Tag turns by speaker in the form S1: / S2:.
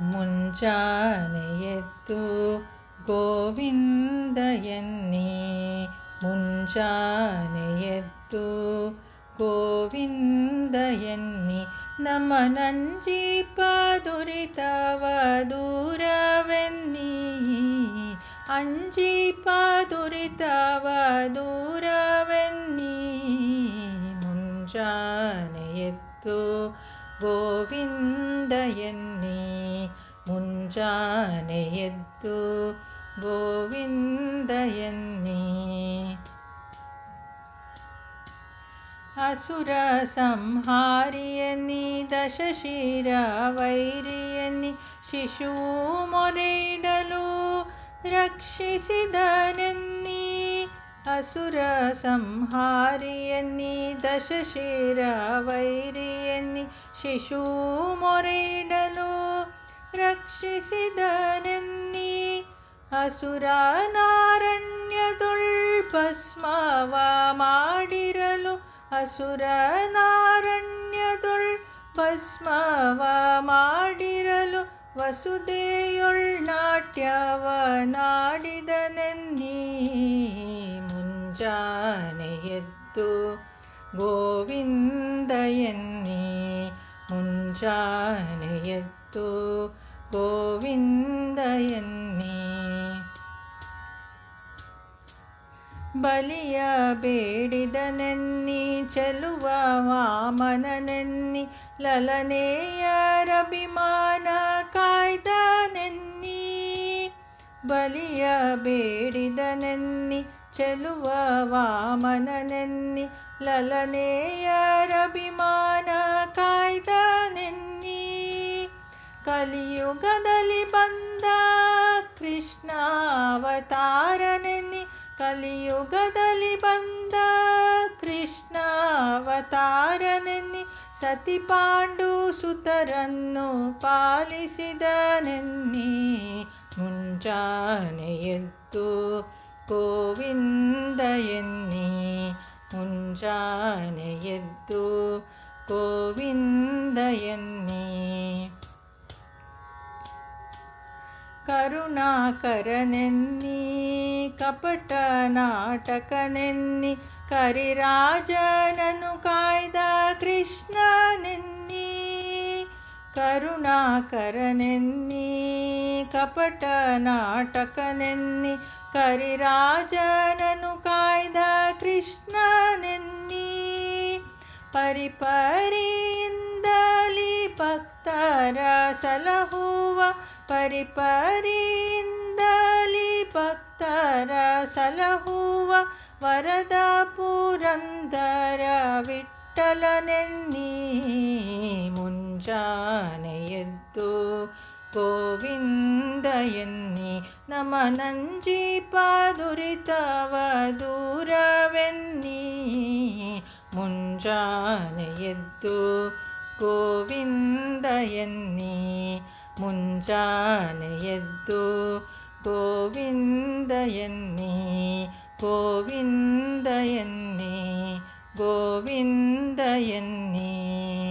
S1: ಮುಂಜಾನೆ ಎದ್ದು ಗೋವಿಂದ ಎನ್ನಿ. ಮುಂಜಾನೆ ಎದ್ದು ಗೋವಿಂದ ಎನ್ನಿ. ನಮ್ಮ ನಂಜೀಪ ದುರಿತವ ದೂರವೆನ್ನಿ. ಅಂಜೀಪ ದುರಿತವ ದೂರವೆನ್ನಿ. ಮುಂಜಾನೆ ಎದ್ದು ಗೋವಿಂದ ಎನ್ನಿ. ಮುಂಜಾನೆ ಎದ್ದು ಗೋವಿಂದ ಎನ್ನಿ. ಅಸುರ ಸಂಹಾರಿಯನ್ನಿ ದಶಶಿರ ವೈರಿಯನ್ನಿ. ಶಿಶುವು ಮೊರೆಯಿಡಲು ರಕ್ಷಿಸಿದನೆನ್ನಿ. ಅಸುರ ಸಂಹಾರಿಯನ್ನಿ ದಶಶಿರ ವೈರಿಯನ್ನಿ. ಶಿಶುವು ಮೊರೆಯಿಡಲು ರಕ್ಷಿಸಿದನೆನ್ನಿ. ಅಸುರನಾರಣ್ಯದೊಳ್ ಭಸ್ಮವ ಮಾಡಿರಲು. ಅಸುರನಾರಣ್ಯದೊಳ್ ಭಸ್ಮವ ಮಾಡಿರಲು. ವಸುದೆಯೊಳ್ ನಾಟ್ಯವ ನಾಡಿದನೆನ್ನಿ. ಮುಂಜಾನೆ ಎದ್ದು ಗೋವಿಂದ ಎನ್ನಿ. ಮುಂಜಾನೆ ಎದ್ದು ಗೋವಿಂದ ಎನ್ನಿ. ಬಲಿಯ ಬೇಡಿದನೆನ್ನಿ ಚೆಲುವ ವಾಮನನೆನ್ನಿ. ಲಲನೆಯರಭಿಮಾನ ಕಾಯ್ದನೆನ್ನಿ. ಬಲಿಯ ಬೇಡಿದನೆನ್ನಿ ಚೆಲುವ ವಾಮನನೆನ್ನಿ. ಲಲನೆಯರಭಿಮಾನ ಕಾಯ್ದನೆನ್ನಿ. ಕಲಿಯುಗದಲ್ಲಿ ಬಂದ ಕೃಷ್ಣ ಅವತಾರನೆನ್ನಿ. ಕಲಿಯುಗದಲ್ಲಿ ಬಂದ ಕೃಷ್ಣ ಅವತಾರನೆನ್ನಿ. ಸತಿ ಪಾಂಡು ಸುತರನ್ನು ಪಾಲಿಸಿದನೆನ್ನಿ. ಮುಂಜಾನೆ ಎದ್ದು ಗೋವಿಂದ ಎನ್ನಿ. ಮುಂಜಾನೆ ಎದ್ದು ಗೋವಿಂದ ಎನ್ನಿ. ಕರುಣಾಕರನೆನ್ನಿ ಕಪಟ ನಾಟಕನೆನ್ನಿ. ಕರಿರಾಜನನು ಕಾಯ್ದ ಕೃಷ್ಣನೆನ್ನಿ. ಕರುಣಾಕರನೆನ್ನಿ ಕಪಟ ನಾಟಕನೆನ್ನಿ. ಕರಿರಾಜನನು ಕಾಯ್ದ ಕೃಷ್ಣನೆನ್ನಿ. ಪರಿಪರಿಯಿಂದಲಿ ಭಕ್ತರ ಸಲಹುವ. ಪರಿಪರಿಯಿಂದಲಿ ಭಕ್ತರ ಸಲಹುವ. ವರದ ಪುರಂದರ ವಿಠ್ಠಲನೆನ್ನಿ. ಮುಂಜಾನೆ ಎದ್ದು ಗೋವಿಂದ ಎನ್ನಿ. ನಮ್ಮ ನಂಜೀಪ ದುರಿತವ ದೂರವೆನ್ನಿ. ಮುಂಜಾನೆ ಎದ್ದು ಗೋವಿಂದ ಎನ್ನಿ. ಮುಂಜಾನೆ ಎದ್ದು ಗೋವಿಂದ ಎನ್ನಿ. ಗೋವಿಂದ ಎನ್ನಿ. ಗೋವಿಂದ ಎನ್ನಿ.